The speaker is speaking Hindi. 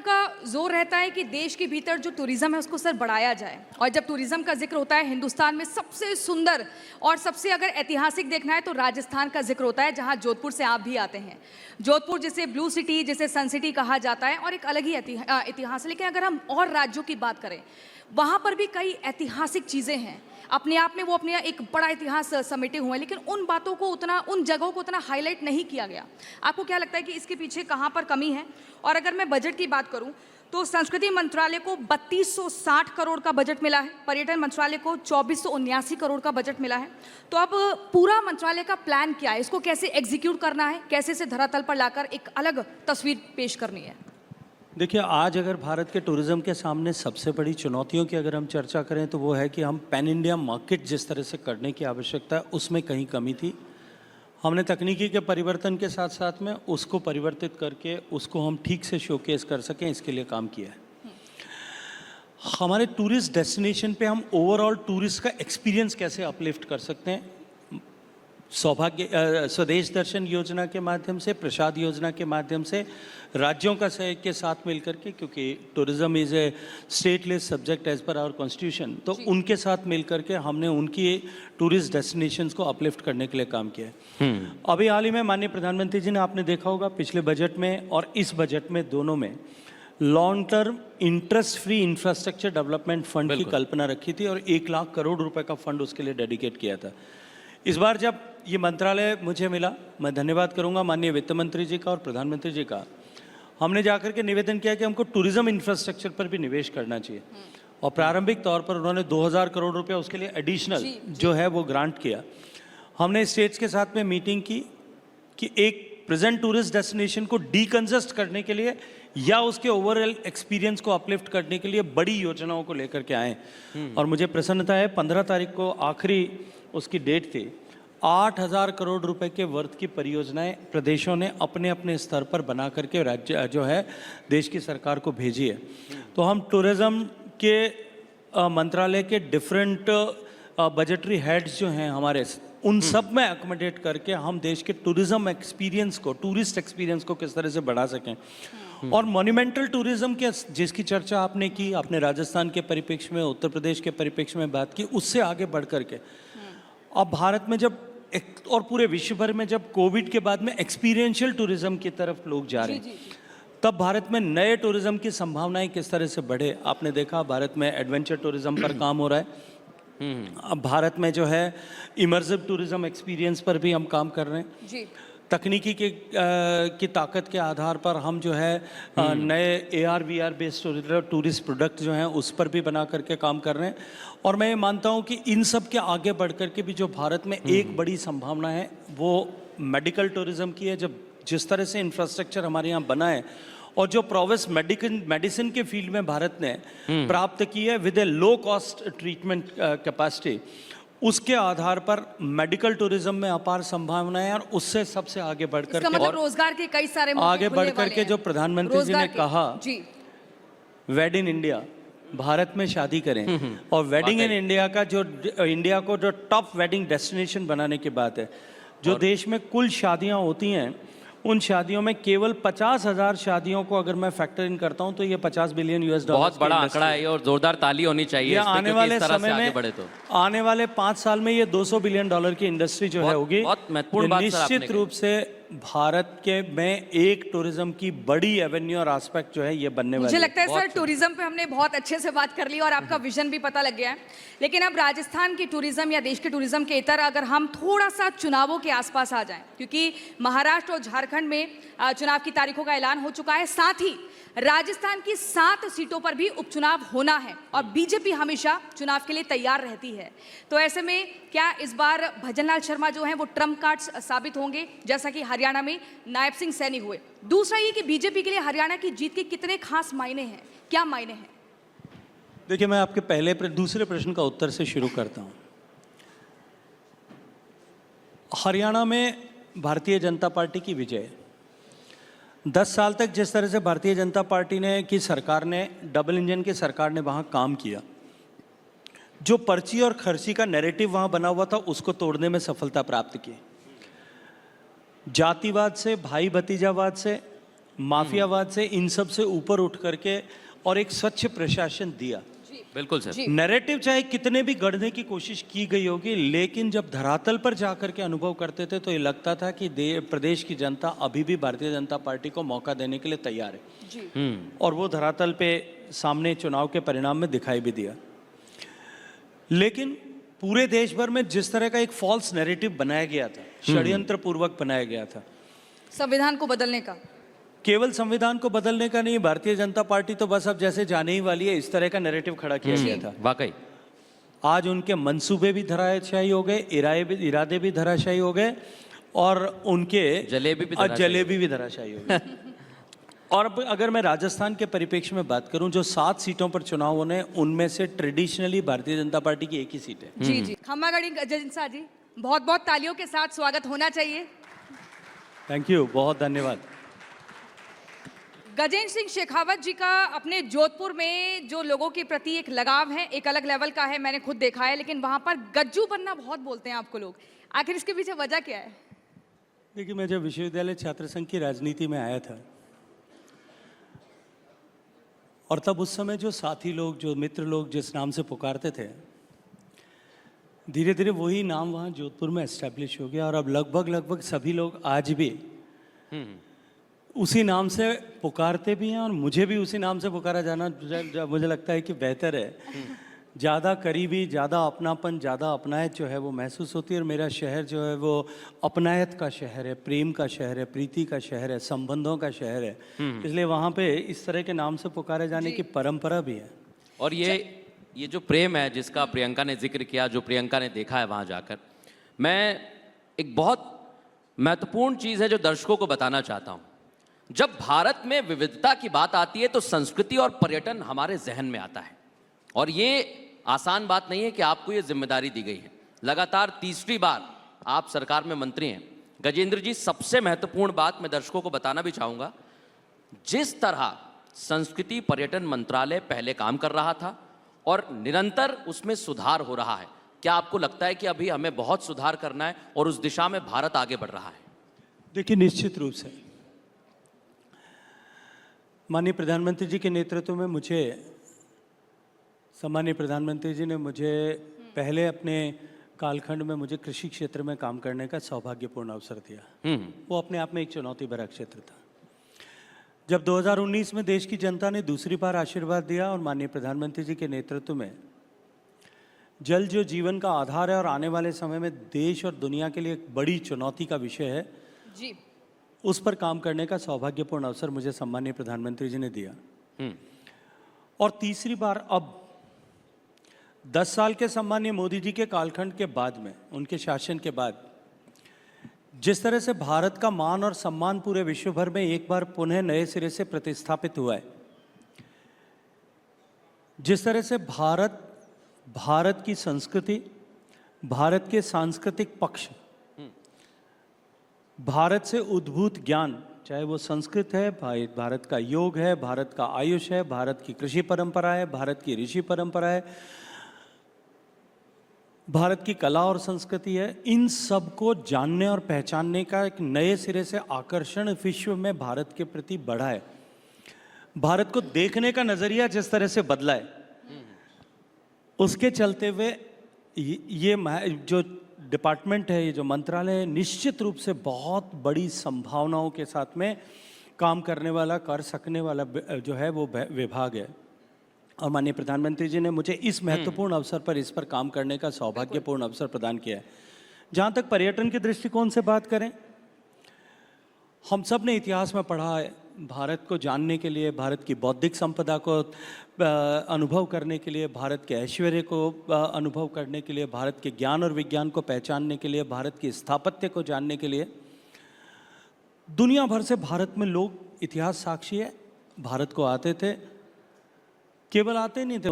उनका जोर रहता है कि देश के भीतर जो टूरिज्म है उसको सर बढ़ाया जाए। और जब टूरिज्म का जिक्र होता है हिंदुस्तान में सबसे सुंदर और सबसे अगर ऐतिहासिक देखना है तो राजस्थान का जिक्र होता है, जहां जोधपुर से आप भी आते हैं। जोधपुर जिसे ब्लू सिटी, जिसे सन सिटी कहा जाता है, और एक अलग ही इतिहास है। लेकिन अगर हम और राज्यों की बात करें, वहाँ पर भी कई ऐतिहासिक चीज़ें हैं अपने आप में, वो अपने एक बड़ा इतिहास समेटे हुए हैं, लेकिन उन बातों को उतना, उन जगहों को उतना हाईलाइट नहीं किया गया। आपको क्या लगता है कि इसके पीछे कहाँ पर कमी है? और अगर मैं बजट की बात करूं तो संस्कृति मंत्रालय को 3260 करोड़ का बजट मिला है, पर्यटन मंत्रालय को 2479 करोड़ का बजट मिला है। तो अब पूरा मंत्रालय का प्लान क्या है? इसको कैसे एग्जीक्यूट करना है, कैसे इसे धरातल पर लाकर एक अलग तस्वीर पेश करनी है? देखिए, आज अगर भारत के टूरिज़्म के सामने सबसे बड़ी चुनौतियों की अगर हम चर्चा करें तो वो है कि हम पैन इंडिया मार्केट जिस तरह से करने की आवश्यकता है उसमें कहीं कमी थी। हमने तकनीकी के परिवर्तन के साथ साथ में उसको परिवर्तित करके उसको हम ठीक से शोकेस कर सकें, इसके लिए काम किया है। हमारे टूरिस्ट डेस्टिनेशन पे हम ओवरऑल टूरिस्ट का एक्सपीरियंस कैसे अपलिफ्ट कर सकते हैं, स्वदेश दर्शन योजना के माध्यम से, प्रसाद योजना के माध्यम से, राज्यों का सहयोग के साथ मिलकर के, क्योंकि tourism is a stateless subject as per our constitution, तो उनके साथ मिलकर के हमने उनकी टूरिस्ट डेस्टिनेशंस को अपलिफ्ट करने के लिए काम किया है। अभी हाल ही में माननीय प्रधानमंत्री जी ने, आपने देखा होगा, पिछले बजट में और इस बजट में दोनों में long term interest free infrastructure development fund की कल्पना रखी थी और 1 लाख करोड़ रुपए का फंड उसके लिए डेडिकेट किया था। इस बार जब ये मंत्रालय मुझे मिला, मैं धन्यवाद करूंगा माननीय वित्त मंत्री जी का और प्रधानमंत्री जी का। हमने जाकर के निवेदन किया कि हमको टूरिज्म इंफ्रास्ट्रक्चर पर भी निवेश करना चाहिए, और प्रारंभिक तौर पर उन्होंने 2000 करोड़ रुपया उसके लिए एडिशनल जो है वो ग्रांट किया। हमने स्टेट्स के साथ में मीटिंग की कि एक प्रेजेंट टूरिस्ट डेस्टिनेशन को डीकंजस्ट करने के लिए या उसके ओवरऑल एक्सपीरियंस को अपलिफ्ट करने के लिए बड़ी योजनाओं को लेकर के आए। और मुझे प्रसन्नता है, 15 तारीख को आखिरी उसकी डेट थी। 8000 करोड़ रुपए के वर्थ की परियोजनाएं प्रदेशों ने अपने अपने स्तर पर बना करके राज्य जो है देश की सरकार को भेजी है। तो हम टूरिज्म के मंत्रालय के डिफरेंट बजटरी हेड्स जो हैं हमारे, उन सब में अकोमोडेट करके हम देश के टूरिज्म एक्सपीरियंस को, टूरिस्ट एक्सपीरियंस को किस तरह से बढ़ा सकें। और मॉन्यूमेंटल टूरिज्म के जिसकी चर्चा आपने की, आपने राजस्थान के परिप्रेक्ष्य में, उत्तर प्रदेश के परिप्रेक्ष्य में बात की, उससे आगे बढ़ करके अब भारत में जब और पूरे विश्व भर में जब कोविड के बाद में एक्सपीरियंशियल टूरिज्म की तरफ लोग जा रहे हैं, तब भारत में नए टूरिज्म की संभावनाएं किस तरह से बढ़े। आपने देखा भारत में एडवेंचर टूरिज्म पर काम हो रहा है। अब भारत में जो है इमर्सिव टूरिज्म एक्सपीरियंस पर भी हम काम कर रहे हैं जी। तकनीकी की ताकत के आधार पर हम जो है नए AR VR based tourist product जो हैं उस पर भी बना करके काम कर रहे हैं। और मैं ये मानता हूँ कि इन सब के आगे बढ़ कर के भी जो भारत में एक बड़ी संभावना है वो मेडिकल टूरिज्म की है। जब जिस तरह से इंफ्रास्ट्रक्चर हमारे यहाँ बना है और जो प्रोग्रेस मेडिसिन के फील्ड में भारत ने प्राप्त की है with A low cost treatment capacity, उसके आधार पर मेडिकल टूरिज्म में अपार संभावनाएं हैं। और उससे सबसे आगे बढ़कर के मतलब रोजगार के कई सारे आगे बढ़कर के जो प्रधानमंत्री जी ने कहा वेड इन इंडिया, भारत में शादी करें, और वेडिंग इन इंडिया का जो इंडिया को जो टॉप वेडिंग डेस्टिनेशन बनाने की बात है। जो देश में कुल शादियां होती हैं उन शादियों में केवल 50,000 शादियों को अगर मैं फैक्टर इन करता हूं तो ये $50 बिलियन बहुत बड़ा आंकड़ा है और जोरदार ताली होनी चाहिए आने वाले समय में। आने वाले 5 साल में ये $200 बिलियन की इंडस्ट्री जो है होगी। निश्चित रूप से भारत के में एक टूरिज्म की बड़ी एवेन्यू और एस्पेक्ट जो है ये बनने वाली है। मुझे लगता है सर टूरिज्म पे हमने बहुत अच्छे से बात कर ली और आपका विजन भी पता लग गया है। लेकिन अब राजस्थान की टूरिज्म या देश के टूरिज्म के इतर अगर हम थोड़ा सा चुनावों के आसपास आ जाएं, क्योंकि महाराष्ट्र और झारखंड में चुनाव की तारीखों का ऐलान हो चुका है, साथ ही राजस्थान की 7 सीटों पर भी उपचुनाव होना है और बीजेपी हमेशा चुनाव के लिए तैयार रहती है। तो ऐसे में क्या इस बार भजनलाल शर्मा जो हैं वो ट्रम्प कार्ड्स साबित होंगे, जैसा कि हरियाणा में नायब सिंह सैनी हुए? दूसरा ये कि बीजेपी के लिए हरियाणा की जीत के कितने खास मायने हैं, क्या मायने हैं? देखिए, मैं आपके दूसरे प्रश्न का उत्तर से शुरू करता हूं। हरियाणा में भारतीय जनता पार्टी की विजय, 10 साल तक जिस तरह से भारतीय जनता पार्टी की सरकार ने, डबल इंजन की सरकार ने वहाँ काम किया, जो पर्ची और खर्ची का नैरेटिव वहाँ बना हुआ था उसको तोड़ने में सफलता प्राप्त की। जातिवाद से, भाई भतीजावाद से माफियावाद से इन सब से ऊपर उठ करके और एक स्वच्छ प्रशासन दिया। बिल्कुल सर। जी। नैरेटिव चाहे कितने भी गढ़ने की कोशिश की गई होगी, लेकिन जब धरातल पर जाकर के अनुभव करते थे तो ये लगता था कि प्रदेश की जनता अभी भी भारतीय जनता पार्टी को मौका देने के लिए तैयार है। जी। और वो धरातल पे सामने चुनाव के परिणाम में दिखाई भी दिया। लेकिन पूरे देश भर में जिस तरह का एक फॉल्स नैरेटिव बनाया गया था, षड्यंत्र पूर्वक बनाया गया था, संविधान को बदलने का। केवल संविधान को बदलने का नहीं, भारतीय जनता पार्टी तो बस अब जैसे जाने ही वाली है, इस तरह का नैरेटिव खड़ा किया गया था। वाकई आज उनके मंसूबे भी धराशायी हो गए, इरादे भी धराशायी हो गए, और उनके जलेबी भी धराशायी हो गए। और अब अगर मैं राजस्थान के परिप्रेक्ष्य में बात करूं, जो 7 सीटों पर चुनाव होने, उनमें से ट्रेडिशनली भारतीय जनता पार्टी की एक ही सीट है। जी जी। खम्मागढ़ी गजेंद्र जी, बहुत बहुत तालियों के साथ स्वागत होना चाहिए। थैंक यू, बहुत धन्यवाद। गजेंद्र सिंह शेखावत जी का अपने जोधपुर में जो लोगों के प्रति एक लगाव है, एक अलग लेवल का है, मैंने खुद देखा है। लेकिन वहां पर गज्जू बनना बहुत बोलते हैं आपको लोग, आखिर इसके पीछे वजह क्या है? देखिए, मैं जब विश्वविद्यालय छात्र संघ की राजनीति में आया था, और तब उस समय जो साथी लोग, जो मित्र लोग जिस नाम से पुकारते थे, धीरे धीरे वही नाम वहाँ जोधपुर में एस्टेब्लिश हो गया। और अब लगभग सभी लोग आज भी उसी नाम से पुकारते भी हैं, और मुझे भी उसी नाम से पुकारा जाना मुझे लगता है कि बेहतर है। ज़्यादा करीबी, ज़्यादा अपनापन, ज़्यादा अपनायत जो है वो महसूस होती है। और मेरा शहर जो है वो अपनायत का शहर है, प्रेम का शहर है, प्रीति का शहर है, संबंधों का शहर है। इसलिए वहाँ पे इस तरह के नाम से पुकारे जाने की परंपरा भी है। और ये जो प्रेम है जिसका प्रियंका ने जिक्र किया, जो प्रियंका ने देखा है वहाँ जाकर, मैं एक बहुत महत्वपूर्ण चीज़ है जो दर्शकों को बताना चाहता हूँ। जब भारत में विविधता की बात आती है तो संस्कृति और पर्यटन हमारे जहन में आता है। और ये आसान बात नहीं है कि आपको ये जिम्मेदारी दी गई है। लगातार तीसरी बार आप सरकार में मंत्री हैं। गजेंद्र जी, सबसे महत्वपूर्ण बात मैं दर्शकों को बताना भी चाहूँगा, जिस तरह संस्कृति पर्यटन मंत्रालय पहले काम कर रहा था और निरंतर उसमें सुधार हो रहा है, क्या आपको लगता है कि अभी हमें बहुत सुधार करना है और उस दिशा में भारत आगे बढ़ रहा है? देखिए, निश्चित रूप से माननीय प्रधानमंत्री जी के नेतृत्व में सम्मानीय प्रधानमंत्री जी ने मुझे पहले अपने कालखंड में मुझे कृषि क्षेत्र में काम करने का सौभाग्यपूर्ण अवसर दिया। वो अपने आप में एक चुनौती भरा क्षेत्र था। जब 2019 में देश की जनता ने दूसरी बार आशीर्वाद दिया और माननीय प्रधानमंत्री जी के नेतृत्व में जल जो जीवन का आधार है और आने वाले समय में देश और दुनिया के लिए एक बड़ी चुनौती का विषय है जी, उस पर काम करने का सौभाग्यपूर्ण अवसर मुझे सम्मानीय प्रधानमंत्री जी ने दिया। और तीसरी बार अब 10 साल के सम्मानीय मोदी जी के कालखंड के बाद में, उनके शासन के बाद, जिस तरह से भारत का मान और सम्मान पूरे विश्व भर में एक बार पुनः नए सिरे से प्रतिस्थापित हुआ है, जिस तरह से भारत की संस्कृति, भारत के सांस्कृतिक पक्ष, भारत से उद्भूत ज्ञान, चाहे वो संस्कृत है, भारत का योग है, भारत का आयुष है, भारत की कृषि परंपरा है, भारत की ऋषि परंपरा है, भारत की कला और संस्कृति है, इन सब को जानने और पहचानने का एक नए सिरे से आकर्षण विश्व में भारत के प्रति बढ़ा है। भारत को देखने का नजरिया जिस तरह से बदला है, उसके चलते हुए ये जो डिपार्टमेंट है, ये जो मंत्रालय है, निश्चित रूप से बहुत बड़ी संभावनाओं के साथ में काम करने वाला, कर सकने वाला जो है वो विभाग है। और माननीय प्रधानमंत्री जी ने मुझे इस महत्वपूर्ण अवसर पर इस पर काम करने का सौभाग्यपूर्ण अवसर प्रदान किया है। जहाँ तक पर्यटन के दृष्टिकोण से बात करें, हम सब ने इतिहास में पढ़ा है, भारत को जानने के लिए, भारत की बौद्धिक संपदा को अनुभव करने के लिए, भारत के ऐश्वर्य को अनुभव करने के लिए, भारत के ज्ञान और विज्ञान को पहचानने के लिए, भारत की स्थापत्य को जानने के लिए दुनिया भर से भारत में लोग, इतिहास साक्षी है, भारत को आते थे। केवल आते नहीं थे,